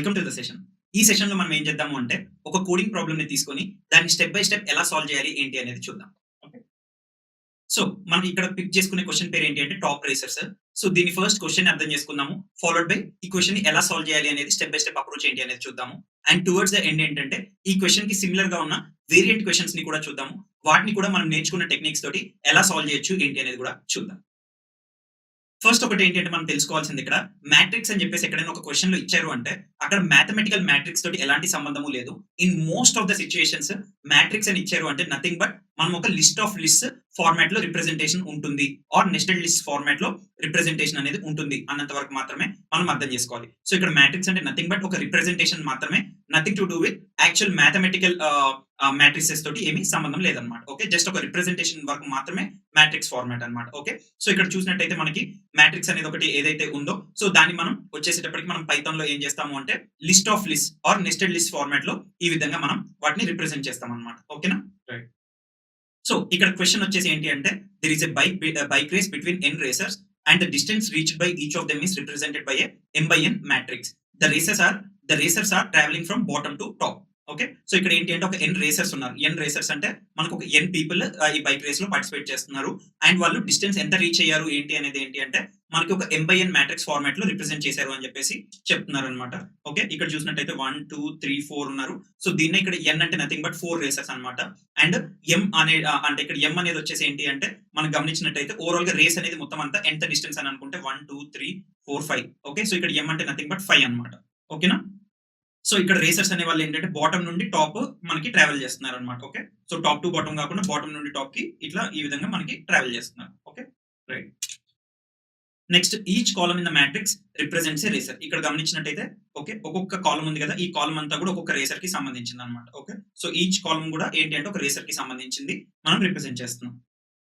Welcome to the session. ఈ సెషన్‌లో మనం ఏం చేద్దాము అంటే, ఒక కోడింగ్ ప్రాబ్లమ్‌ని తీసుకొని, దాన్ని స్టెప్ బై స్టెప్ ఎలా సాల్వ్ చేయాలి, ఏంటి అనేది చూద్దాం. ఓకే. సో, మనం ఇక్కడ పిక్ చేసుకునే క్వెషన్ పేరు ఏంటి అంటే టాప్ రేసర్స్. సో, దీని ఫస్ట్ క్వెషన్‌ని అర్థం చేసుకుందాము. ఫాలోడ్ బై ఈ క్వెషన్‌ని ఎలా సాల్వ్ చేయాలి అనేది స్టెప్ బై స్టెప్ అప్రోచ్ ఏంటి అనేది చూద్దాము. అండ్ టువర్డ్స్ ద ఎండ్ ఏంటంటే, ఈ క్వెషన్‌కి సిమిలర్‌గా ఉన్న వేరియంట్ క్వెషన్స్‌ని కూడా చూద్దాము. వాటిని కూడా మనం నేర్చుకున్న టెక్నిక్స్ తోటి ఎలా సాల్వ్ చేయొచ్చు, ఏంటి అనేది కూడా చూద్దాం. ఫస్ట్ ఒకటి ఏంటి అంటే మనం తెలుసుకోవాల్సింది ఇక్కడ మ్యాట్రిక్స్ అని చెప్పేసి ఎక్కడైనా ఒక క్వెషన్ లో ఇచ్చారు అంటే అక్కడ మ్యాథమెటికల్ మ్యాట్రిక్స్ తోటి ఎలాంటి సంబంధము లేదు. In most of the situations matrix అని ఇచ్చారు అంటే నథింగ్ బట్ మనం ఒక లిస్ట్ ఆఫ్ లిస్ట్ ఫార్మాట్ లో రిప్రజెంటేషన్ ఉంటుంది ఆర్ నెస్టెడ్ లిస్ట్ ఫార్మాట్ లో రిప్రజెంటేషన్ అనేది ఉంటుంది అన్నంత వరకు మాత్రమే మనం అర్థం చేసుకోవాలి. సో ఇక్కడ మ్యాట్రిక్స్ అంటే నథింగ్ బట్ ఒక రిప్రజెంటేషన్ మాత్రమే, nothing to do with actual mathematical matrices తోటి ఏమీ సంబంధం లేదన్నమాట. ఓకే, జస్ట్ ఒక రిప్రజెంటేషన్ వరకు మాత్రమే మ్యాట్రిక్స్ ఫార్మాట్ అన్నమాట. ఓకే, సో ఇక్కడ చూసినట్టయితే మనకి మ్యాట్రిక్స్ అనేది ఒకటి ఏదైతే ఉందో సో దాన్ని మనం వచ్చేసేటప్పటికి మనం పైథాన్ లో ఏం చేస్తాము అంటే list of list or nested list format లో ఈ విధంగా మనం వాటిని రిప్రజెంట్ చేస్తాం అన్నమాట. ఓకేనా, రైట్. సో ఇక్కడ క్వశ్చన్ వచ్చేసి ఏంటి అంటే there is a bike race between n racers and the distance reached by each of them is represented by a m by n matrix. The racers are traveling from bottom to top. Okay, so ఇక్కడ ఏంటి అంటే ఒక n racers ఉన్నారు. n racers అంటే మనకు ఒక n people ఈ bike race లో పార్టిసిపేట్ చేస్తున్నారు. అండ్ వాళ్ళు డిస్టెన్స్ ఎంత రీచ్ అయ్యారు ఏంటి అనేది ఏంటి అంటే మనకి ఒక m by n matrix format లో రిప్రజెంట్ చేశారు అని చెప్పేసి చెప్తున్నారు అనమాట. ఓకే, ఇక్కడ చూసినట్టయితే 1 2 3 4 ఉన్నారు. సో దీన్ని ఇక్కడ n అంటే నథింగ్ బట్ 4 రేసర్స్ అనమాట. అండ్ m అనే అంటే ఇక్కడ m అనేది వచ్చేసి ఏంటి అంటే మనం గమనించినట్టయితే ఓవరాల్ గా రేస్ అనేది మొత్తం అంతా ఎంత డిస్టెన్స్ అని అనుకుంటే 1 2 3 4 5. ఓకే, సో ఇక్కడ m అంటే నథింగ్ బట్ 5 అనమాట. ఓకేనా, సో ఇక్కడ రేసర్స్ అనే వాళ్ళు ఏంటంటే బాటమ్ నుండి టాప్ మనకి ట్రావెల్ చేస్తున్నారు అనమాట. Okay, so top to bottom కాకుండా బాటమ్ నుండి టాప్ కి ఇట్లా ఈ విధంగా మనకి ట్రావెల్ చేస్తున్నారు. Okay, right. Next each column in the matrix represents A racer. ఇక్కడ గమనించినట్టయితే ఓకే ఒక్కొక్క కాలమ్ ఉంది కదా, ఈ కాలమ్ అంతా కూడా ఒక్కొక్క రేసర్ కి సంబంధించింది అనమాట. ఓకే, సో ఈచ్ కాలమ్ కూడా ఏంటి అంటే ఒక రేసర్ కి సంబంధించింది మనం రిప్రజెంట్ చేస్తున్నాం.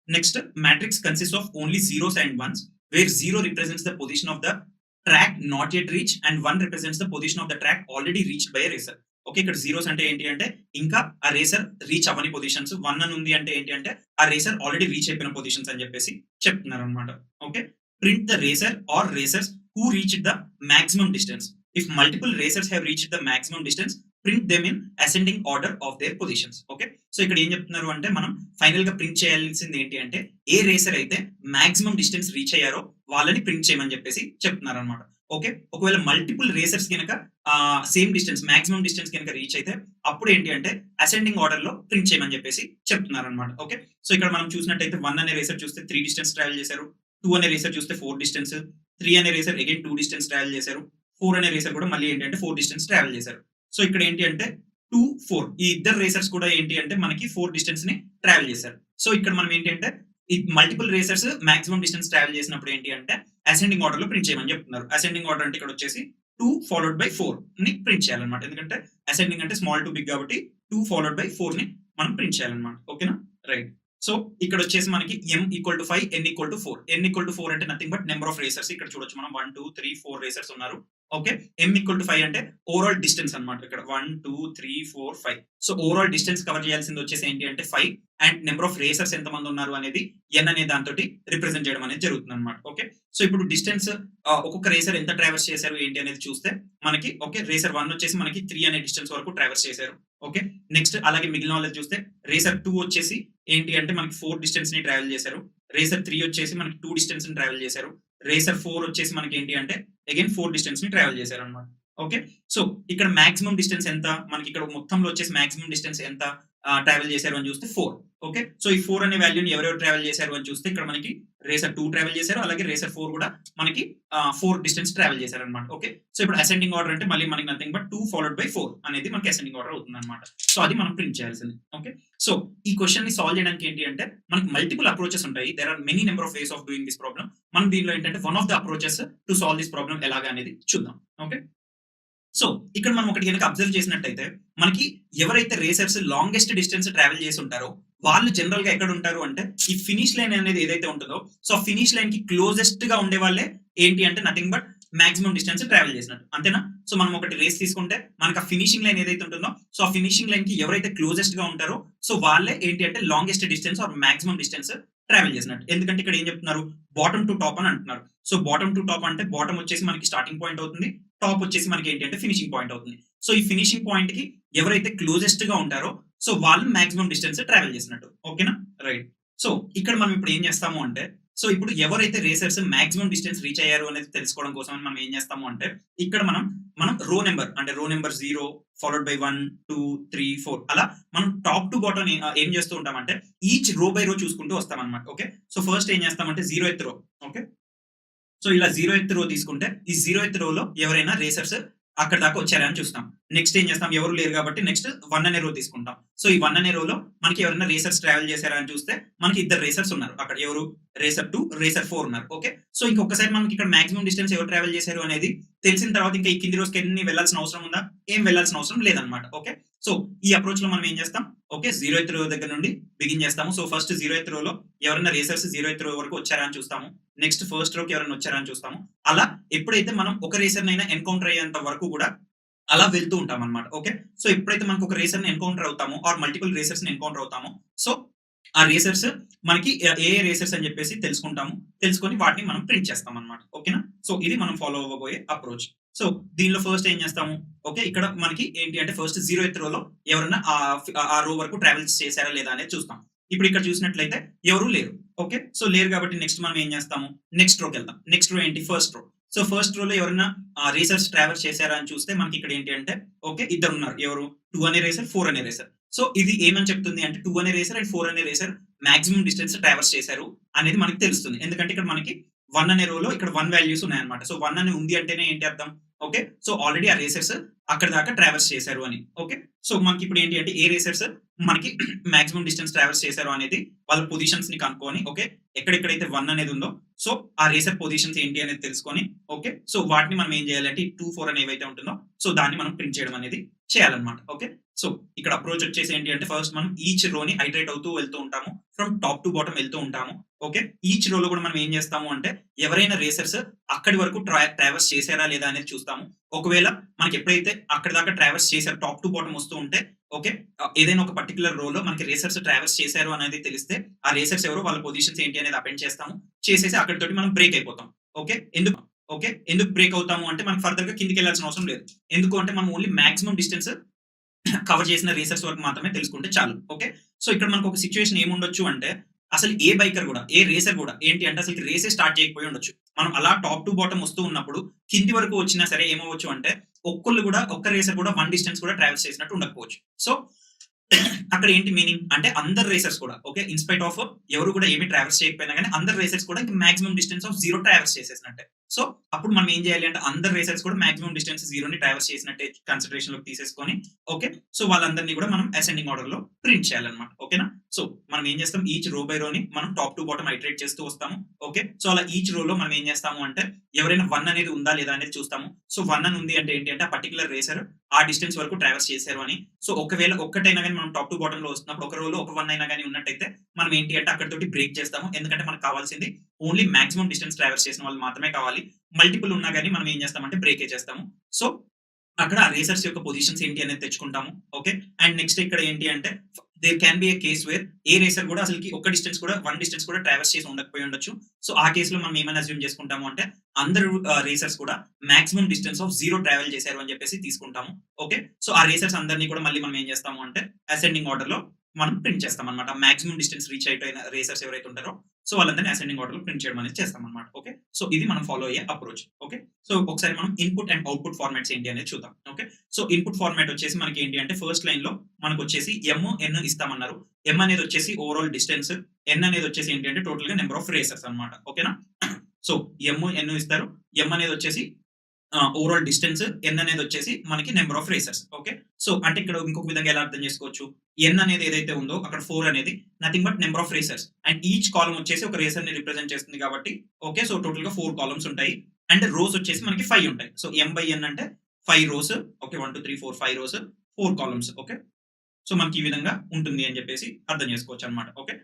Next matrix consist of only zeros and ones where zero represents the position of the track not yet reached and 1 represents the position of the track already reached by a racer. Okay, ఇక్కడ zeros అంటే ఏంటి అంటే ఇంకా ఆ racer reach అవ్వని positions, 1 అని ఉంది అంటే ఏంటి అంటే ఆ రేసర్ ఆల్రెడీ రీచ్ అయిపోయిన పొజిషన్స్ అని చెప్పేసి చెప్తున్నారు అనమాట. Okay, print the racer or racers who reached the maximum distance. If multiple racers have reached the maximum distance print them in ascending order of their positions. Okay, so ఇక్కడ ఏం చెప్తున్నారు అంటే మనం ఫైనల్ గా ప్రింట్ చేయాల్సింది ఏంటి అంటే ఏ racer అయితే మాక్సిమం డిస్టెన్స్ రీచ్ అయ్యారో వాళ్ళని ప్రింట్ చేయమని చెప్పేసి చెప్తున్నారు అనమాట. ఓకే, ఒకవేళ మల్టిపుల్ రేసర్స్ కనుక సేమ్ డిస్టెన్స్ మాక్సిమం డిస్టెన్స్ కనుక రీచ్ అయితే అప్పుడు ఏంటి అంటే అసెండింగ్ ఆర్డర్ లో ప్రింట్ చేయమని చెప్పేసి చెప్తున్నారు అనమాట. ఓకే, సో ఇక్కడ మనం చూసినట్టయితే 1 అనే రేసర్ చూస్తే 3 డిస్టెన్స్ ట్రావెల్ చేశారు, 2 అనే రేసర్ చూస్తే 4 డిస్టెన్స్, 3 అనే రేసర్ అగైన్ 2 డిస్టెన్స్ ట్రావెల్ చేశారు, 4 అనే రేసర్ కూడా మళ్ళీ ఏంటి అంటే 4 డిస్టెన్స్ ట్రావెల్ చేశారు. సో ఇక్కడ ఏంటి అంటే 2 4 ఈ ఇద్దరు రేసర్స్ కూడా ఏంటి అంటే మనకి 4 డిస్టెన్స్ ని ట్రావెల్ చేశారు. సో ఇక్కడ మనం ఏంటి అంటే ఈ multiple racers maximum distance travel చేసినప్పుడు ఏంటి అంటే అసెండింగ్ ఆర్డర్ లో ప్రింట్ చేయమని చెప్తున్నారు. అసెండింగ్ ఆర్డర్ అంటే ఇక్కడ వచ్చేసి 2 ఫాలోడ్ బై 4 ని ప్రింట్ చేయాలన్నమాట. ఎందుకంటే అసెండింగ్ అంటే స్మాల్ టు బిగ్ కాబట్టి 2 ఫాలోడ్ బై 4 ని మనం ప్రింట్ చేయాలన్నమాట. ఓకేనా, రైట్. సో ఇక్కడ వచ్చేసి మనకి m equal to 5 n equal to 4. n equal to 4 అంటే nothing but number of racers. ఇక్కడ చూడొచ్చు మనం 1 2 3 4 రేసర్స్ ఉన్నారు. ఓకే, m ఈక్వల్ టు 5 అంటే ఓవరాల్ డిస్టెన్స్ అన్నమాట. ఇక్కడ 1 2 3 4 5. సో ఓవరాల్ డిస్టెన్స్ కవర్ చేయాల్సింది వచ్చేసి ఏంటి అంటే 5 అండ్ నెంబర్ ఆఫ్ రేసర్స్ ఎంత మంది ఉన్నారు అనేది n అనే దాంతో రిప్రజెంట్ చేయడం అనేది జరుగుతుంది అనమాట. ఓకే, సో ఇప్పుడు డిస్టెన్స్ ఒక్కొక్క రేసర్ ఎంత ట్రావెల్స్ చేశారు ఏంటి అనేది చూస్తే మనకి ఓకే రేసర్ 1 వచ్చేసి మనకి 3 అనే డిస్టెన్స్ వరకు ట్రావెల్స్ చేశారు. ఓకే, నెక్స్ట్ అలాగే మిగిలిన వాళ్ళది చూస్తే రేసర్ 2 వచ్చేసి ఏంటి అంటే మనకి 4 డిస్టెన్స్ ని ట్రావెల్ చేశారు, రేసర్ 3 వచ్చేసి మనకి 2 డిస్టెన్స్ ని ట్రావెల్ చేశారు, రేసర్ 4 వచ్చేసి మనకి ఏంటి అంటే అగైన్ 4 డిస్టెన్స్ ని ట్రావెల్ చేశారు అనమాట. ఓకే, సో ఇక్కడ మాక్సిమం డిస్టెన్స్ ఎంత మనకి ఇక్కడ మొత్తంలో వచ్చేసి మాక్సిమం డిస్టెన్స్ ఎంత ట్రావెల్ చేశారు అని చూస్తే 4. ఓకే, సో ఈ 4 అనే వాల్యూని ఎవరెవరు ట్రావెల్ చేశారు అని చూస్తే ఇక్కడ మనకి రేసర్ 2 ట్రావెల్ చేశారు, అలాగే రేసర్ 4 కూడా మనకి 4 డిస్టెన్స్ ట్రావెల్ చేశారు అనమాట. ఓకే, సో ఇప్పుడు అసెండింగ్ ఆర్డర్ అంటే మళ్ళీ మనకి నథింగ్ బట్ 2 ఫాలోడ్ బై 4 అనేది మనకి అసెండింగ్ ఆర్డర్ అవుతుంది అనమాట. సో అది మనం ప్రింట్ చేయాల్సింది. ఓకే, సో ఈ క్వశ్చన్ ని సాల్వ్ చేయడానికి ఏంటి అంటే మనకి మల్టిపుల్ అప్రోచెస్ ఉంటాయి. There are many number of ways of doing this problem. మనం దీనిలో ఏంటంటే one of the approaches to solve this problem ఎలాగా అనేది చూద్దాం. ఓకే, సో ఇక్కడ మనం ఒకటి కనుక అబ్జర్వ్ చేసినట్టయితే మనకి ఎవరైతే రేసర్స్ లాంగెస్ట్ డిస్టెన్స్ ట్రావెల్ చేసి ఉంటారో వాళ్ళు జనరల్ గా ఎక్కడ ఉంటారు అంటే ఈ ఫినిష్ లైన్ అనేది ఏదైతే ఉంటుందో సో ఫినిష్ లైన్ కి క్లోజెస్ట్ గా ఉండే వాళ్ళే ఏంటి అంటే nothing but maximum distance travel చేసినట్టు, అంతేనా. సో మనం ఒకటి రేస్ తీసుకుంటే మనకు ఆ ఫినిషింగ్ లైన్ ఏదైతే ఉంటుందో సో ఆ ఫినిషింగ్ లైన్ కి ఎవరైతే క్లోజెస్ట్ గా ఉంటారో సో వాళ్ళే ఏంటి అంటే longest distance or maximum distance travel చేసినట్టు. ఎందుకంటే ఇక్కడ ఏం చెప్తున్నారు బాటమ్ టు టాప్ అని అంటున్నారు. సో బాటమ్ టు టాప్ అంటే బాటమ్ వచ్చేసి మనకి స్టార్టింగ్ పాయింట్ అవుతుంది, టాప్ వచ్చేసి మనకి ఏంటి అంటే ఫినిషింగ్ పాయింట్ అవుతుంది. సో ఈ ఫినిషింగ్ పాయింట్ కి ఎవరైతే క్లోజెస్ట్ గా ఉంటారో సో వాళ్ళు మాక్సిమం డిస్టెన్స్ ట్రావెల్ చేసినట్టు. ఓకేనా? రైట్. సో ఇక్కడ మనం ఇప్పుడు ఏం చేస్తాము అంటే సో ఇప్పుడు ఎవరైతే రేసర్స్ మాక్సిమం డిస్టెన్స్ రీచ్ అయ్యారు అనేది తెలుసుకోవడం కోసం మనం ఏం చేస్తాము అంటే ఇక్కడ మనం రో నెంబర్ అంటే రో నెంబర్ 0 ఫాలోడ్ బై 1, 2, 3, 4 అలా మనం టాప్ టు బాటమ్ ఏం చేస్తూ ఉంటామంటే ఈచ్ రో బై రో చూసుకుంటూ వస్తామన్నమాట. ఓకే. సో ఫస్ట్ ఏం చేస్తామంటే 0th రో. ఓకే. సో ఇలా 0th రో తీసుకుంటే ఈ 0th రోలో ఎవరైనా రేసర్స్ అక్కడి దాకా వచ్చారా అని చూస్తాం. నెక్స్ట్ ఏం చేస్తాం ఎవరు లేరు కాబట్టి నెక్స్ట్ 1 అనే రో తీసుకుంటాం. సో ఈ 1 అనే రోలో మనకి ఎవరైనా రేసర్స్ ట్రావెల్ చేశారా అని చూస్తే మనకి ఇద్దరు రేసర్స్ ఉన్నారు. అక్కడ ఎవరు రేసర్ 2, రేసర్ 4 ఉన్నారు. ఓకే. సో ఇంకొకసారి మనకి ఇక్కడ మాక్సిమం డిస్టెన్స్ ఎవరు ట్రావెల్ చేశారు అనేది తెలిసిన తర్వాత ఇంకా ఈ కింది రోజుకి ఎన్ని వెళ్ళాల్సిన అవసరం ఉందా? ఏం వెళ్ళాల్సిన అవసరం లేదన్నమాట. ఓకే. సో ఈ అప్రోచ్ లో మనం ఏం చేస్తాం? ఓకే. 0th రో దగ్గర నుండి బిగిన్ చేస్తాము. సో ఫస్ట్ 0th రోలో ఎవరైనా రేసర్స్ 0th రో వరకు వచ్చారా అని చూస్తాము. నెక్స్ట్ ఫస్ట్ రోకి ఎవరైనా వచ్చారా అని చూస్తాము. అలా ఎప్పుడైతే మనం ఒక రేసర్ నైనా ఎన్కౌంటర్ అయ్యేంత వరకు కూడా అలా వెళ్తూ ఉంటాం అన్నమాట. ఓకే. సో ఎప్పుడైతే మనకు ఒక రేసర్ ని ఎన్కౌంటర్ అవుతామో ఆర్ మల్టిపుల్ రేసర్స్ ని ఎన్కౌంటర్ అవుతామో సో ఆ రేసర్స్ మనకి ఏ రేసర్స్ అని చెప్పేసి తెలుసుకుంటాము. తెలుసుకొని వాటిని మనం ప్రింట్ చేస్తాం అన్నమాట. ఓకేనా? సో ఇది మనం ఫాలో అవ్వబోయే అప్రోచ్. సో దీనిలో ఫస్ట్ ఏం చేస్తాము? ఓకే. ఇక్కడ మనకి ఏంటి అంటే ఫస్ట్ 0th రోలో ఎవరైనా ఆ రో వరకు ట్రావెల్స్ చేశారా లేదా అనేది చూస్తాం. ఇప్పుడు ఇక్కడ చూసినట్లయితే ఎవరు లేరు. ఓకే. సో లేరు కాబట్టి నెక్స్ట్ మనం ఏం చేస్తాము? నెక్స్ట్ రోకి వెళ్తాం. నెక్స్ట్ రో ఏంటి? First row. సో ఫస్ట్ రోలో ఎవరైనా రేసర్స్ ట్రావెల్ చేశారా అని చూస్తే మనకి ఇక్కడ ఏంటి అంటే ఓకే ఇద్దరు ఉన్నారు. ఎవరు? 2 అనే రేసర్, 4 అనే రేసర్. సో ఇది ఏమని చెప్తుంది అంటే 2 అనే రేసర్ అండ్ 4 అనే రేసర్ మాక్సిమం డిస్టెన్స్ ట్రావర్స్ చేశారు అనేది మనకి తెలుస్తుంది. ఎందుకంటే ఇక్కడ మనకి 1 అనే రోలో ఇక్కడ 1 వాల్యూస్ ఉన్నాయన్నమాట. సో 1 అని ఉంది అంటేనే ఏంటి అర్థం? ఓకే. సో ఆల్రెడీ ఆ రేసర్స్ అక్కడ దాకా ట్రావర్స్ చేశారు అని. ఓకే. సో మనకి ఇప్పుడు ఏంటి అంటే ఏ రేసర్స్ మనకి మాక్సిమం డిస్టెన్స్ ట్రావర్స్ చేశారు అనేది వాళ్ళ పొజిషన్స్ ని కనుక్కొని ఓకే ఎక్కడెక్కడైతే 1 అనేది ఉందో సో ఆ రేసర్ పొజిషన్స్ ఏంటి అనేది తెలుసుకొని ఓకే సో వాటిని మనం ఏం చేయాలంటే 2, 4 అని ఏవైతే ఉంటుందో సో దాన్ని మనం ప్రింట్ చేయడం అనేది చేయాలన్నమాట. ఓకే. సో ఇక్కడ అప్రోచ్ వచ్చేసి ఏంటి అంటే ఫస్ట్ మనం ఈచ్ రోని హైడ్రేట్ అవుతూ వెళ్తూ ఉంటాము. ఫ్రమ్ టాప్ టు బాటమ్ వెళ్తూ ఉంటాము. ఓకే. ఈచ్ రోలో కూడా మనం ఏం చేస్తాము అంటే ఎవరైనా రేసర్స్ అక్కడి వరకు ట్రావర్స్ చేశారా లేదా అనేది చూస్తాము. ఒకవేళ మనకి ఎప్పుడైతే అక్కడి దాకా ట్రావర్స్ చేశారు టాప్ టు బాటమ్ వస్తూ ఉంటే ఓకే ఏదైనా ఒక పర్టికులర్ రోలో మనకి రేసర్స్ ట్రావర్స్ చేశారు అనేది తెలిస్తే ఆ రేసర్స్ ఎవరో వాళ్ళ పొజిషన్స్ ఏంటి అనేది అపెండ్ చేస్తాము. చేసేసి అక్కడితోటి మనం బ్రేక్ అయిపోతాం. ఓకే. ఎందుకు బ్రేక్ అవుతాము అంటే మనకి ఫర్దర్ గా కిందికి వెళ్ళాల్సిన అవసరం లేదు. ఎందుకు అంటే మనం ఓన్లీ మాక్సిమం డిస్టెన్స్ కవర్ చేసిన రేసర్స్ వరకు మాత్రమే తెలుసుకుంటే చాలు. ఓకే. సో ఇక్కడ మనకు ఒక సిచ్యువేషన్ ఏముండొచ్చు అంటే అసలు ఏ బైకర్ కూడా ఏ రేసర్ కూడా ఏంటి అంటే అసలు రేసే స్టార్ట్ చేయకపోయి ఉండొచ్చు. మనం అలా టాప్ టు బాటమ్ వస్తూ ఉన్నప్పుడు కింది వరకు వచ్చినా సరే ఏమవచ్చు అంటే ఒక్క రేసర్ కూడా 1 డిస్టెన్స్ కూడా ట్రావెల్స్ చేసినట్టు ఉండకపోవచ్చు. సో అక్కడ ఏంటి మీనింగ్ అంటే అందరు రేసర్స్ కూడా ఓకే ఇన్స్పైట్ ఆఫ్ ఎవరు కూడా ఏమి ట్రావెల్స్ చేయకపోయినా కానీ అందరు రేసర్స్ కూడా మాక్సిమం డిస్టెన్స్ ఆఫ్ 0 ట్రావెల్స్ చేసేసినట్టే. సో అప్పుడు మనం ఏం చేయాలి అంటే అందరు రేసర్స్ కూడా మాక్సిమం డిస్టెన్స్ 0 ని ట్రావెల్స్ చేసినట్టే కన్సిడరేషన్ లోకి తీసేసుకొని ఓకే సో వాళ్ళందరినీ కూడా మనం అసెండింగ్ ఆర్డర్ లో ప్రింట్ చేయాలన్నమాట. ఓకేనా? సో మనం ఏం చేస్తాం ఈచ్ రో బై రోని మనం టాప్ టు బాటమ్ ఐటరేట్ చేస్తూ వస్తాము. ఓకే. సో అలా ఈచ్ రోలో మనం ఏం చేస్తాము అంటే ఎవరైనా 1 అనేది ఉందా లేదా అనేది చూస్తాము. సో 1 అని ఉంది అంటే ఏంటి అంటే ఆ పర్టికులర్ రేసర్ ఆ డిస్టెన్స్ వరకు ట్రావెల్స్ చేశారు అని. సో ఒకవేళ ఒక్కటైనా కానీ మనం టాప్ టు బాటమ్ లో వస్తున్నప్పుడు ఒక రోలో ఒక 1 అయినా కానీ ఉన్నట్టయితే మనం ఏంటి అంటే అక్కడితోటి బ్రేక్ చేస్తాము. ఎందుకంటే మనకు కావాల్సింది ఓన్లీ మాక్సిమం డిస్టెన్స్ ట్రావెల్స్ చేసిన వాళ్ళు మాత్రమే కావాలి. మల్టిపుల్ ఉన్నా కానీ మనం ఏం చేస్తామంటే బ్రేకే చేస్తాము. సో అక్కడ ఆ రేసర్స్ యొక్క పొజిషన్స్ ఏంటి అనేది తెచ్చుకుంటాము. ఓకే. అండ్ నెక్స్ట్ ఇక్కడ ఏంటి అంటే there can be a case where a racer కూడా అసలు ఒక్క డిస్టెన్స్ కూడా 1 డిస్టెన్స్ కూడా ట్రావెల్స్ చేసి ఉండకపోయి ఉండొచ్చు. సో ఆ కేసులో మనం ఏమైనా అజ్యూమ్ చేసుకుంటాము అంటే అందరూ రేసర్స్ కూడా మాక్సిమం డిస్టెన్స్ ఆఫ్ 0 ట్రావెల్ చేశారు అని చెప్పేసి తీసుకుంటాము. ఓకే. సో ఆ రేసర్స్ అందరినీ కూడా మళ్ళీ మనం ఏం చేస్తాము అంటే అసెండింగ్ ఆర్డర్ లో మనం ప్రింట్ చేస్తాం అనమాట. మాక్సిమం డిస్టెన్స్ రీచ్ అయిపోయిన రేసర్స్ ఎవరైతే ఉంటారో సో వాళ్ళందరినీ అసెండింగ్ ఆర్డర్ లో ప్రింట్ చేయడం అనేది చేస్తాం అనమాట. ఓకే. సో ఇది మనం ఫాలో అయ్యే అప్రోచ్. ఓకే. సో ఒకసారి మనం ఇన్పుట్ అండ్ అవుట్పుట్ ఫార్మాట్స్ ఏంటి అనేది చూద్దాం. ఓకే. సో ఇన్పుట్ ఫార్మాట్ వచ్చేసి మనకి ఏంటి అంటే ఫస్ట్ లైన్ లో మనకు వచ్చేసి ఎం ఎన్ ఇస్తామన్నారు. ఎం అనేది వచ్చేసి ఓవరాల్ డిస్టెన్స్, ఎన్ అనేది వచ్చేసి ఏంటి అంటే టోటల్ గా నెంబర్ ఆఫ్ రేసర్స్ అనమాట. ఓకేనా? సో ఎం ఎన్ ఇస్తారు. ఎం అనేది వచ్చేసి ఓవరాల్ డిస్టెన్స్, ఎన్ అనేది వచ్చేసి మనకి number of racers. Okay. So అంటే ఇక్కడ ఇంకొక విధంగా ఎలా అర్థం చేసుకోవచ్చు? ఎన్ అనేది ఏదైతే ఉందో అక్కడ 4 అనేది nothing but number of racers and each column వచ్చేసి ఒక రేసర్ ని రిప్రజెంట్ చేస్తుంది కాబట్టి ఓకే సో టోటల్ గా 4 కాలమ్స్ ఉంటాయి అండ్ రోస్ వచ్చేసి మనకి 5 ఉంటాయి. సో ఎం బై ఎన్ అంటే 5 rows. Okay. 1 2 3 4 5 rows 4 columns. Okay. So మనకి ఈ విధంగా ఉంటుంది అని చెప్పేసి అర్థం చేసుకోవచ్చు అనమాట. ఓకే.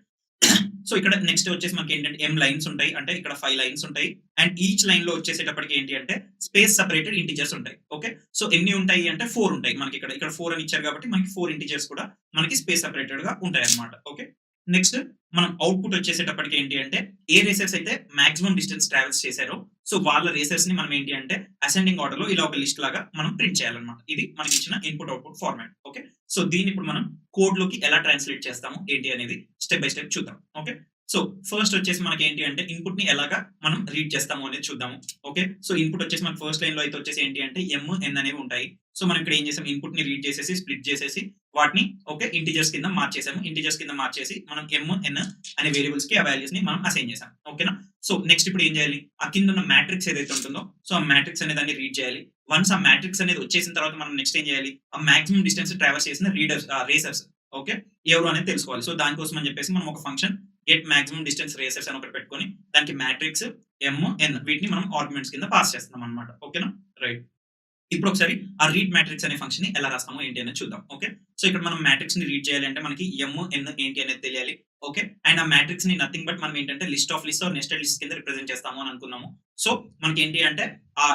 సో ఇక్కడ నెక్స్ట్ వచ్చేసి మనకి ఏంటంటే ఎం లైన్స్ ఉంటాయి అంటే ఇక్కడ 5 లైన్స్ ఉంటాయి అండ్ ఈచ్ లైన్ లో వచ్చేసేటప్పటికి ఏంటి అంటే స్పేస్ సెపరేటెడ్ ఇంటిజర్స్ ఉంటాయి. ఓకే. సో ఎన్ని ఉంటాయి అంటే 4 ఉంటాయి మనకి ఇక్కడ 4 అని ఇచ్చారు కాబట్టి మనకి 4 ఇంటిజర్స్ కూడా మనకి స్పేస్ సెపరేటెడ్ గా ఉంటాయి అన్నమాట. ఓకే. నెక్స్ట్ మనం అవుట్పుట్ వచ్చేసేటప్పటికి ఏంటి అంటే ఏ రేసర్స్ అయితే మాక్సిమం డిస్టెన్స్ ట్రావెల్స్ చేశారో సో వాళ్ళ రేసర్స్ ని మనం ఏంటి అంటే అసెండింగ్ ఆర్డర్ లో ఇలా ఒక లిస్ట్ లాగా మనం ప్రింట్ చేయాలన్నమాట. ఇది మనకి ఇచ్చిన input output format. Okay, so దీన్ని ఇప్పుడు మనం కోడ్ లోకి ఎలా ట్రాన్స్లేట్ చేస్తాము ఏంటి అనేది స్టెప్ బై స్టెప్ చూద్దాం. ఓకే, సో ఫస్ట్ వచ్చేసి మనకి ఏంటి అంటే ఇన్పుట్ ని ఎలాగా మనం రీడ్ చేస్తాము అనేది చూద్దాము. ఓకే, సో ఇన్పుట్ వచ్చేసి మనకి ఫస్ట్ లైన్ లో అయితే వచ్చేసి ఏంటి అంటే ఎం ఎన్ అనేవి ఉంటాయి. సో మనం ఇక్కడ ఏం చేసాం, ఇన్పుట్ ని రీడ్ చేసేసి స్ప్లిట్ చేసేసి వాటిని ఓకే ఇంటిజర్స్ కింద మార్చేసాము. ఇంటిజర్స్ కింద మార్చేసి మనం ఎం ఎన్ అనే వేరియబుల్స్ కి ఆ వాల్యూస్ ని మనం అసైన్ చేసాం. ఓకేనా, సో నెక్స్ట్ ఇప్పుడు ఏం చేయాలి, ఆ కింద ఉన్న మ్యాట్రిక్స్ ఏదైతే ఉంటుందో సో ఆ మ్యాట్రిక్స్ అనే దాన్ని రీడ్ చేయాలి. వన్స్ ఆ మ్యాట్రిక్స్ అనేది వచ్చేసిన తర్వాత మనం నెక్స్ట్ ఏం చేయాలి, ఆ మాక్సిమం డిస్టెన్స్ ట్రావెల్స్ చేసిన రేసర్స్ ఓకే ఎవరు అనేది తెలుసుకోవాలి. సో దానికోసం అని చెప్పేసి మనం ఒక function get maximum distance racers అని ఒకటి పెట్టుకొని దానికి మ్యాట్రిక్స్ ఎం ఎన్ వీటిని మనం ఆర్గ్యుమెంట్స్ కింద పాస్ చేస్తున్నాం అనమాట. ఓకేనా, రైట్. ఇప్పుడు ఒకసారి ఆ రీడ్ మ్యాట్రిక్స్ అనే ఫంక్షన్ ని ఎలా రాస్తామో ఏంటి అనేది చూద్దాం. ఓకే, సో ఇక్కడ మనం మ్యాట్రిక్స్ ని రీడ్ చేయాలి అంటే మనకి ఎం ఎన్ ఏంటి అనేది తెలియాలి. ఓకే, అండ్ ఆ మ్యాట్రిక్స్ ని నథింగ్ బట్ మనం ఏంటంటే list of list nested list కింద రిప్రజెంట్ చేస్తాము అని అనుకున్నాము. సో మనకి ఏంటి అంటే ఆ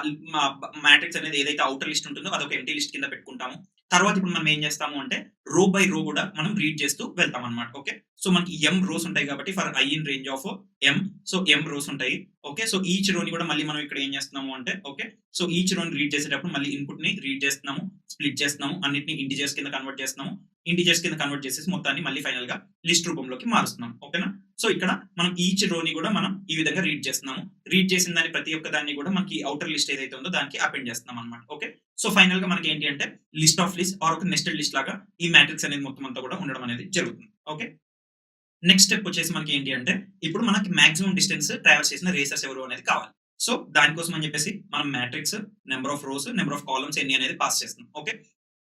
మ్యాట్రిక్స్ అనేది ఏదైతే అవుటర్ లిస్ట్ ఉంటుందో అదొక ఎంటీ లిస్ట్ కింద పెట్టుకుంటాము. తర్వాత ఇప్పుడు మనం ఏం చేస్తాము అంటే రో బై రో కూడా మనం రీడ్ చేస్తూ వెళ్తాం అనమాట. ఓకే, సో మనకి ఎం రోస్ ఉంటాయి కాబట్టి for I in range of M, so M rows ఉంటాయి. ఓకే, సో ఈచ్ రోని కూడా మళ్ళీ మనం ఇక్కడ ఏం చేస్తున్నాము అంటే ఓకే సో ఈచ్ రోని రీడ్ చేసేటప్పుడు మళ్ళీ ఇన్పుట్ ని రీడ్ చేస్తున్నాము, స్ప్లిట్ చేస్తున్నాము, అన్నిటిని ఇంటిజర్స్ కింద కన్వర్ట్ చేస్తున్నాము. ఇంటిజర్స్ కింద కన్వర్ట్ చేసేసి మొత్తాన్ని మళ్ళీ ఫైనల్ గా లిస్ట్ రూపంలోకి మారుస్తున్నాం. ఓకేనా, సో ఇక్కడ మనం ఈచ్ రోని కూడా మనం ఈ విధంగా రీడ్ చేస్తున్నాము. రీడ్ చేసిన దాని ప్రతి ఒక్క దాన్ని కూడా మనకి అవుటర్ లిస్ట్ ఏదైతే ఉందో దానికి అపెండ్ చేస్తున్నాం అనమాట. ఓకే, సో ఫైనల్ గా మనకి ఏంటి అంటే లిస్ట్ ఆఫ్ లిస్ట్ ఆర్ ఒక నెస్టెడ్ లిస్ట్ లాగా ఈ మ్యాట్రిక్స్ అనేది మొత్తం అంతా కూడా ఉండడం అనేది జరుగుతుంది. ఓకే, నెక్స్ట్ స్టెప్ వచ్చేసి మనకి ఏంటి అంటే ఇప్పుడు మనకి మాక్సిమం డిస్టెన్స్ ట్రావెల్ చేసిన రేసర్స్ ఎవరు అనేది కావాలి. సో దానికోసం అని చెప్పేసి మనం matrix number of rose number of columns ఎన్ని అనేది పాస్ చేస్తున్నాం. ఓకే,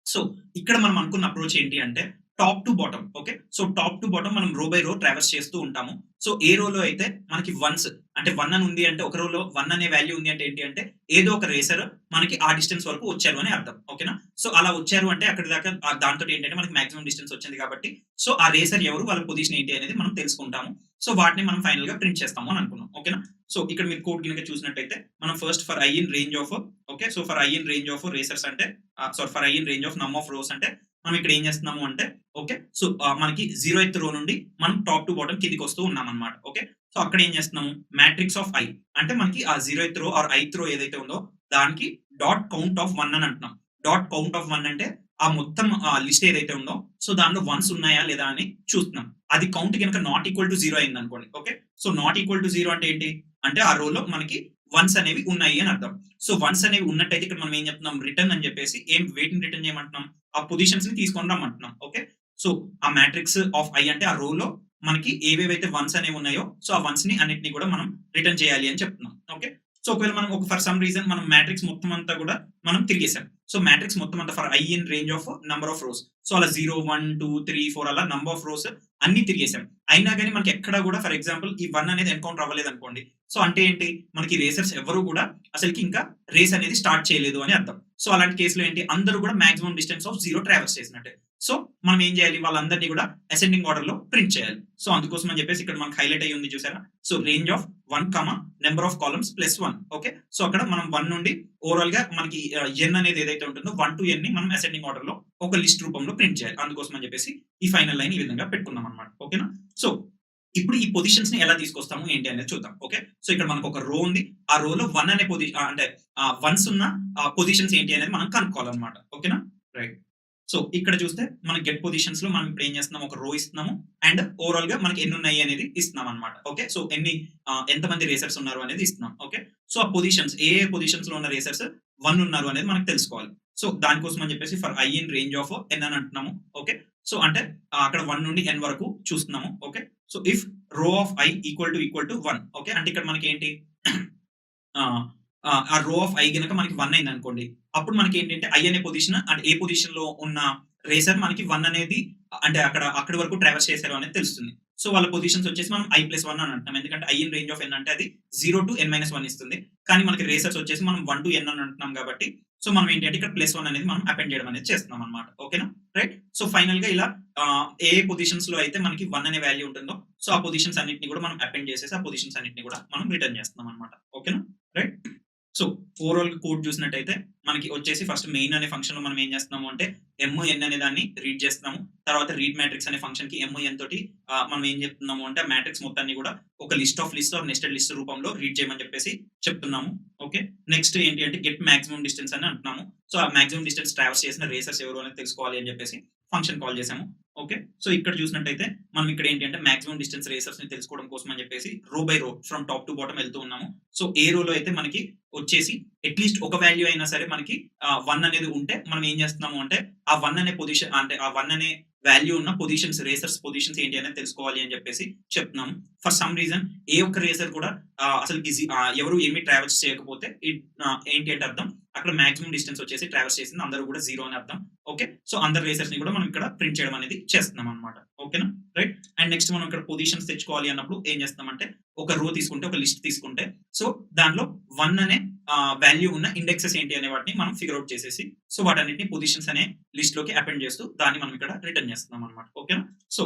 సో ఇక్కడ మనం అనుకున్న అప్రోచ్ ఏంటి అంటే top to bottom. Okay, so top to bottom మనం రో బై రో ట్రావెల్స్ చేస్తూ ఉంటాము. సో ఏ రోలో అయితే మనకి వన్స్ అంటే 1 అని ఉంది అంటే ఒక రోలో 1 అనే వాల్యూ ఉంది అంటే ఏంటి అంటే ఏదో ఒక రేసర్ మనకి ఆ డిస్టెన్స్ వరకు వచ్చారు అని అర్థం. ఓకేనా, సో అలా వచ్చారు అంటే అక్కడ దాకా దాంతో ఏంటంటే మనకి మాక్సిమం డిస్టెన్స్ వచ్చింది కాబట్టి సో ఆ రేసర్ ఎవరు, వాళ్ళ పొజిషన్ ఏంటి అనేది మనం తెలుసుకుంటాము. సో వాటిని మనం ఫైనల్ గా ప్రింట్ చేస్తాము అని అనుకున్నాం. ఓకేనా, సో ఇక్కడ మీరు కోడ్ కనుక చూసినట్టయితే మనం first for I in range of okay so for I in range of racers అంటే sorry for I in range of num of rows అంటే మనం ఇక్కడ ఏం చేస్తున్నాము అంటే ఓకే సో మనకి 0th రో నుండి మనం టాప్ టు బాటమ్ కిందికి వస్తూ ఉన్నాం అనమాట. ఓకే, సో అక్కడ ఏం చేస్తున్నాము మ్యాట్రిక్స్ ఆఫ్ ఐ అంటే మనకి ఆ 0th రో ఆర్ 8th రో ఏదైతే ఉందో దానికి డాట్ కౌంట్ ఆఫ్ 1 అని అంటున్నాం. డాట్ కౌంట్ ఆఫ్ 1 అంటే ఆ మొత్తం లిస్ట్ ఏదైతే ఉందో సో దానిలో వన్స్ ఉన్నాయా లేదా అని చూస్తున్నాం. అది కౌంట్ కనుక నాట్ ఈక్వల్ టు 0 అయింది అనుకోండి. Okay, so not equal to 0 అంటే ఏంటి అంటే ఆ రోలో మనకి వన్స్ అనేవి ఉన్నాయి అని అర్థం. సో వన్స్ అనేవి ఉన్నట్టయితే ఇక్కడ మనం ఏం చెప్తున్నాం రిటర్న్ అని చెప్పేసి ఏం వెయిట్ రిటర్న్ చేయమంటున్నాం, ఆ పొజిషన్స్ ని తీసుకొని రమ్మంటున్నాం. ఓకే, సో ఆ మ్యాట్రిక్స్ ఆఫ్ ఐ అంటే ఆ రోలో మనకి ఏవేవైతే వన్స్ అనేవి ఉన్నాయో సో ఆ వన్స్ ని అన్నిటిని కూడా మనం రిటర్న్ చేయాలి అని చెప్తున్నాం. ఓకే, సో ఒకవేళ మనం ఒక ఫర్ సమ్ రీజన్ మనం మ్యాట్రిక్స్ మొత్తం అంతా కూడా మనం తిరిగేసాం. సో మ్యాట్రిక్స్ మొత్తం అంతా for I in range of number of rows so అలా 0 1 2 3 4 అలా నంబర్ ఆఫ్ రోస్ అన్ని తిరిగేసాం. అయినా కానీ మనకి ఎక్కడ కూడా ఫర్ ఎగ్జాంపుల్ ఈ 1 అనేది ఎన్కౌంటర్ అవ్వలేదు అనుకోండి. సో అంటే ఏంటి మనకి రేసర్స్ ఎవరు కూడా అసలుకి ఇంకా రేస్ అనేది స్టార్ట్ చేయలేదు అని అర్థం. సో అలాంటి కేసులో ఏంటి అందరూ కూడా మాక్సిమం డిస్టెన్స్ ఆఫ్ 0 ట్రావెల్స్ చేసినట్టే. సో మనం ఏం చేయాలి, వాళ్ళందరినీ కూడా అసెండింగ్ ఆర్డర్ లో ప్రింట్ చేయాలి. సో అందుకోసం అని చెప్పేసి ఇక్కడ మనకి హైలైట్ అయ్యి ఉంది చూసారా, so range of 1 comma number of columns plus 1. Okay, so అక్కడ మనం 1 నుండి ఓవరాల్ గా మనకి ఎన్ అనేది ఏదైతే ఉంటుందో 1 to n ని మనం అసెండింగ్ ఆర్డర్ లో ఒక లిస్ట్ రూపంలో ప్రింట్ చేయాలి. అందుకోసం అని చెప్పేసి ఈ ఫైనల్ లైన్ ఈ విధంగా పెట్టుకుందాం అనమాట. ఓకేనా, సో ఇప్పుడు ఈ పొజిషన్స్ ని ఎలా తీసుకొస్తాము ఏంటి అనేది చూద్దాం. ఓకే, సో ఇక్కడ మనకు ఒక రో ఉంది, ఆ రోలో 1 అనే పొజిషన్ అంటే వన్స్ ఉన్న పొజిషన్స్ ఏంటి అనేది మనం కనుక్కోవాలన్నమాట. ఓకేనా, రైట్. సో ఇక్కడ చూస్తే మన గెట్ పొజిషన్స్ లో మనం ఇప్పుడు ఏం చేస్తున్నాం, ఒక రో ఇస్తున్నాము అండ్ ఓవరాల్ గా మనకి ఎన్ని ఉన్నాయి అనేది ఇస్తున్నాం అనమాట. ఓకే, సో ఎంతమంది రేసర్స్ ఉన్నారు అనేది ఇస్తున్నాం. ఓకే, సో ఆ పొజిషన్స్ ఏ పొజిషన్స్ లో ఉన్న రేసర్స్ 1 ఉన్నారు అనేది మనకు తెలుసుకోవాలి. సో దానికోసం అని చెప్పేసి for I in range of n అని అంటున్నాము. ఓకే, సో అంటే అక్కడ 1 నుండి n వరకు చూస్తున్నాము. ఓకే, సో ఇఫ్ రో of I equal to 1. Okay, అంటే ఇక్కడ మనకి ఏంటి ఆ రో ఆఫ్ ఐ గనక మనకి 1 అయింది అనుకోండి, అప్పుడు మనకి ఏంటంటే ఐ అనే పొజిషన్ అంటే ఏ పొజిషన్ లో ఉన్న రేసర్ మనకి 1 అనేది అంటే అక్కడి వరకు ట్రావెల్స్ చేశారు అనేది తెలుస్తుంది. సో వాళ్ళ పొజిషన్స్ వచ్చేసి మనం i+1 అని అంటున్నాం. ఎందుకంటే I in range of n అంటే అది 0 to n-1 ఇస్తుంది. కానీ మనకి రేసర్స్ వచ్చేసి మనం 1 to n అని అంటున్నాం కాబట్టి సో మనం ఏంటంటే ఇక్కడ +1 అనేది మనం అపెండ్ చేయడం అనేది చేస్తున్నాం అనమాట. ఓకేనా, రైట్. సో ఫైనల్ గా ఇలా ఏ పొజిషన్స్ లో అయితే మనకి 1 అనే వాల్యూ ఉంటుందో సో ఆ పొజిషన్స్ అన్నిటిని కూడా మనం అపెండ్ చేసేసి ఆ పొజిషన్స్ అన్నిటిని కూడా మనం రిటర్న్ చేస్తున్నాం అనమాట. ఓకేనా, రైట్. సో ఓవరాల్ కోడ్ చూసినట్టయితే మనకి వచ్చేసి ఫస్ట్ మెయిన్ అనే ఫంక్షన్ లో మనం ఏం చేస్తున్నాము అంటే ఎంఎన్ అనే దాన్ని రీడ్ చేస్తున్నాము. తర్వాత రీడ్ మ్యాట్రిక్స్ అనే ఫంక్షన్ కి ఎంఎన్ తోటి మనం ఏం చెప్తున్నాము అంటే మ్యాట్రిక్స్ మొత్తాన్ని కూడా ఒక లిస్ట్ ఆఫ్ నెస్టెడ్ లిస్ట్ రూపంలో రీడ్ చేయమని చెప్పేసి చెప్తున్నాము. ఓకే, నెక్స్ట్ ఏంటి అంటే గెట్ మాక్సిమం డిస్టెన్స్ అని అంటున్నాము. సో ఆ మాక్సిమం డిస్టెన్స్ ట్రావెల్స్ చేసిన రేసర్స్ ఎవరు అనేది తెలుసుకోవాలి అని చెప్పేసి ఫంక్షన్ కాల్ చేసాము. ఓకే, సో ఇక్కడ చూసినట్టయితే మనం ఇక్కడ ఏంటి అంటే మాక్సిమం డిస్టెన్స్ రేసర్స్ ని తెలుసుకోవడం కోసం అని చెప్పేసి రో by rho from top to bottom వెళ్తూ ఉన్నాము. సో ఏ రోలో అయితే మనకి వచ్చేసి అట్లీస్ట్ ఒక వాల్యూ అయినా సరే మనకి 1 అనేది ఉంటే మనం ఏం చేస్తున్నాము అంటే ఆ 1 అనే పొజిషన్ అంటే ఆ 1 అనే వాల్యూ ఉన్న పొజిషన్స్ రేసర్స్ పొజిషన్స్ ఏంటి అనేది తెలుసుకోవాలి అని చెప్పేసి చెప్తున్నాము. ఫర్ సమ్ రీజన్ ఏ ఒక్క రేసర్ కూడా అసలు ఎవరు ఏమి ట్రావెల్స్ చేయకపోతే ఏంటి అంటే అర్థం అక్కడ మాక్సిమం డిస్టెన్స్ వచ్చేసి ట్రావెల్స్ చేసింది అందరూ కూడా 0 అని అర్థం. ఓకే, సో అందరు రేసర్స్ ని కూడా మనం ఇక్కడ ప్రింట్ చేయడం అనేది చేస్తున్నాం అనమాట. ఓకేనా, రైట్. అండ్ నెక్స్ట్ మనం ఇక్కడ పొజిషన్స్ తెచ్చుకోవాలి అన్నప్పుడు ఏం చేస్తామంటే ఒక రో తీసుకుంటే ఒక లిస్ట్ తీసుకుంటే సో దానిలో 1 అనే వాల్యూ ఉన్న ఇండెక్సెస్ ఏంటి అనే వాటిని మనం ఫిగర్ అవుట్ చేసేసి సో వాటన్నిటిని పొజిషన్స్ అనే లిస్ట్ లోకి అపెండ్ చేస్తూ దాన్ని మనం ఇక్కడ రిటర్న్ చేస్తున్నాం అనమాట. ఓకేనా, సో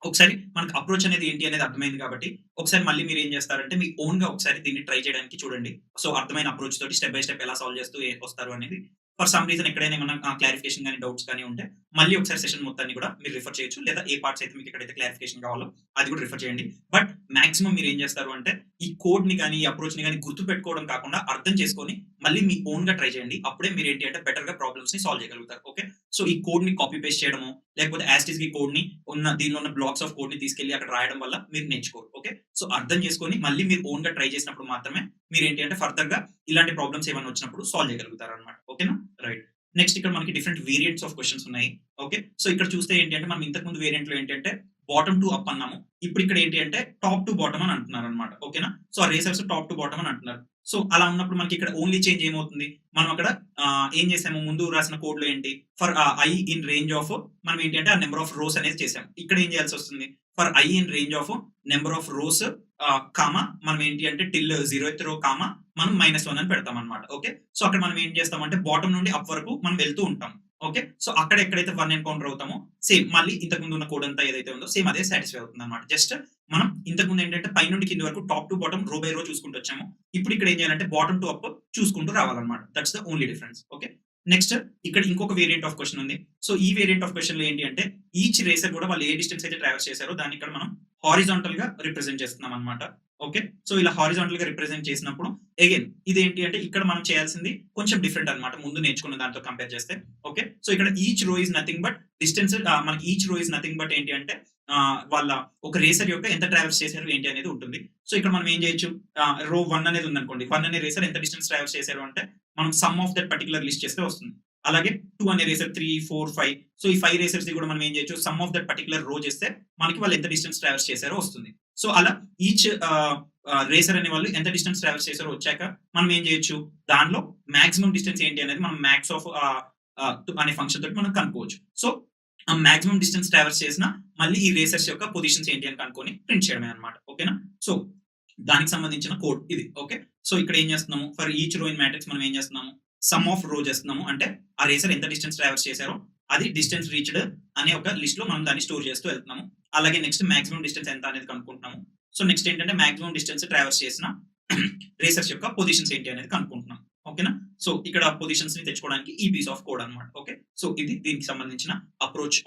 ఒకసారి మనకు అప్రోచ్ అనేది ఏంటి అనేది అర్థమైంది కాబట్టి ఒకసారి మళ్ళీ మీరు ఏం చేస్తారంటే మీ ఓన్ గా ఒకసారి దీన్ని ట్రై చేయడానికి చూడండి. సో అర్థమైన అప్రోచ్ తోటి స్టెప్ బై స్టెప్ ఎలా సాల్వ్ చేస్తూ వస్తారు అనేది. ఫర్ సమ్ రీజన్ ఎక్కడైనా ఏమైనా క్లారిఫికేషన్ కానీ డౌట్స్ కానీ ఉంటే మళ్ళీ ఒకసారి సెషన్ మొత్తాన్ని కూడా మీరు రిఫర్ చేయొచ్చు, లేదా ఏ పార్ట్స్ అయితే మీకు ఎక్కడైతే క్లారిఫికేషన్ కావాలో అది కూడా రిఫర్ చేయండి. బట్ మాక్సిమం మీరు ఏం చేస్తారు అంటే ఈ కోడ్ ని కానీ ఈ అప్రోచ్ ని కానీ గుర్తు పెట్టుకోవడం కాకుండా అర్థం చేసుకొని మళ్ళీ మీ ఓన్ గా ట్రై చేయండి. అప్పుడే మీరు ఏంటి అంటే బెటర్ గా ప్రాబ్లమ్స్ ని సాల్వ్ చేయగలుగుతారు. ఓకే, సో ఈ కోడ్ ని కాపీ పేస్ట్ చేయడము లేకపోతే యాస్టిస్ కి కోడ్ ని దీనిలో ఉన్న బ్లాక్స్ ఆఫ్ కోడ్ ని తీసుకెళ్లి అక్కడ రాయడం వల్ల మీరు నేర్చుకోరు. ఓకే, సో అర్థం చేసుకొని మళ్ళీ మీరు ఓన్ గా ట్రై చేసినప్పుడు మాత్రమే మీరు ఏంటి అంటే ఫర్దర్ గా ఇలాంటి ప్రాబ్లమ్స్ ఏమైనా వచ్చినప్పుడు సాల్వ్ చేయగలుగుతారు అనమాట. ఓకేనా, రైట్. నెక్స్ట్ ఇక్కడ మనకి డిఫరెంట్ వేరియంట్స్ ఆఫ్ క్వశ్చన్స్ ఉన్నాయి. ఓకే, సో ఇక్కడ చూస్తే ఏంటి అంటే మనం ఇంతకు ముందు వేరియంట్ లో ఏంటంటే బాటమ్ టు అప్ అన్నాము, ఇప్పుడు ఇక్కడ ఏంటి అంటే టాప్ టు బాటమ్ అని అంటున్నారు అనమాట. ఓకేనా, సో ఆ రేసర్స్ టాప్ టు బాటమ్ అని అంటున్నారు. సో అలా ఉన్నప్పుడు మనకి ఇక్కడ ఓన్లీ చేంజ్ ఏమవుతుంది, మనం అక్కడ ఏం చేసాము ముందు రాసిన కోడ్ లో ఏంటి for I in range of మనం ఏంటి అంటే ఆ నెంబర్ ఆఫ్ రోస్ అనేది చేసాము. ఇక్కడ ఏం చేయాల్సి వస్తుంది for I in range of number of rose comma మనం ఏంటి అంటే టిల్ 0th రో కామా మనం -1 అని పెడతాం అనమాట. ఓకే, సో అక్కడ మనం ఏం చేస్తామంటే బాటమ్ నుండి అప్ వరకు మనం వెళ్తూ ఉంటాం. ఓకే, సో అక్కడ ఎక్కడైతే 1 ఎన్కౌంటర్ అవుతామో సేమ్ మళ్ళీ ఇంతకు ముందు ఉన్న కోడ్ అంతా ఏదైతే ఉందో సేమ్ అదే సాటిస్ఫై అవుతుంది అనమాట. జస్ట్ మనం ఇంతకు ముందు ఏంటంటే పై నుండి కింద వరకు టాప్ టు బాటమ్ రో బై రో చూసుకుంటూ వచ్చాము. ఇప్పుడు ఇక్కడ ఏం చేయాలంటే బాటమ్ టు అప్ చూసుకుంటూ రావాలన్నమాట. That's the only difference. Okay, next ఇక్కడ ఇంకొక వేరియంట్ ఆఫ్ క్వశ్చన్ ఉంది. సో ఈ వేరియంట్ ఆఫ్ క్వశ్చన్ లో ఏంటి అంటే ఈచ్ రేసర్ కూడా వాళ్ళు ఏ డిస్టెన్స్ అయితే ట్రావెల్స్ చేశారో దాన్ని ఇక్కడ మనం హారిజాంటల్ గా రిప్రజెంట్ చేస్తున్నాం అనమాట. ఓకే, సో ఇలా హారిజాంటల్ గా రిప్రజెంట్ చేసినప్పుడు అగైన్ ఇదేంటి అంటే ఇక్కడ మనం చేయాల్సింది కొంచెం డిఫరెంట్ అనమాట ముందు నేర్చుకున్న దాంతో కంపేర్ చేస్తే. ఓకే, సో ఇక్కడ each row is nothing but distance మనకి each row is nothing but ఏంటి అంటే వాళ్ళ ఒక రేసర్ యొక్క ఎంత ట్రావెల్స్ చేశారు ఏంటి అనేది ఉంటుంది. సో ఇక్కడ మనం ఏం చేయొచ్చు రో 1 అనేది ఉందనుకోండి, 1 అనే రేసర్ ఎంత డిస్టెన్స్ ట్రావెల్స్ చేశారు అంటే మనం some of that particular list చేస్తే వస్తుంది. అలాగే 2 అనే రేసర్ 3, 4, 5 సో ఈ 5 రేసర్స్ కూడా మనం ఏం చేయొచ్చు సమ్ ఆఫ్ దట్ పర్టికులర్ రో చేస్తే మనకి వాళ్ళు ఎంత డిస్టెన్స్ ట్రావెల్స్ చేశారో వస్తుంది. సో అలా ఈచ్ రేసర్ అనే వాళ్ళు ఎంత డిస్టెన్స్ ట్రావెల్స్ చేశారో వచ్చాక మనం ఏం చేయొచ్చు దానిలో మాక్సిమం డిస్టెన్స్ ఏంటి అనేది మనం మ్యాక్స్ ఆఫ్ అనే ఫంక్షన్ తోటి మనం కనుక్కోవచ్చు. సో ఆ మాక్సిమం డిస్టెన్స్ ట్రావెల్స్ చేసిన మళ్ళీ ఈ రేసర్స్ యొక్క పొజిషన్స్ ఏంటి అని కనుక్కొని ప్రింట్ చేయడమే అనమాట. ఓకేనా, సో దానికి సంబంధించిన కోడ్ ఇది. ఓకే, సో ఇక్కడ ఏం చేస్తున్నాము for each row in matrix మనం ఏం చేస్తున్నాము సమ్ ఆఫ్ రో చేస్తున్నాము, అంటే ఆ రేసర్ ఎంత డిస్టెన్స్ ట్రావెల్స్ చేశారో అది డిస్టెన్స్ రీచ్డ్ అనే ఒక లిస్ట్ లో మనం దాన్ని స్టోర్ చేస్తూ వెళ్తున్నాము. అలాగే నెక్స్ట్ మాక్సిమం డిస్టెన్స్ ఎంత అనేది కనుక్కుంటున్నాము. సో నెక్స్ట్ ఏంటంటే మాక్సిమం డిస్టెన్స్ ట్రావెల్స్ చేసిన రేసర్స్ యొక్క పొజిషన్స్ ఏంటి అనేది కనుక్కుంటున్నాం. ఓకేనా, సో ఇక్కడ పొజిషన్స్ ని తెచ్చుకోవడానికి ఈ పీస్ ఆఫ్ కోడ్ అనమాట. ఓకే, సో ఇది దీనికి సంబంధించిన అప్రోచ్.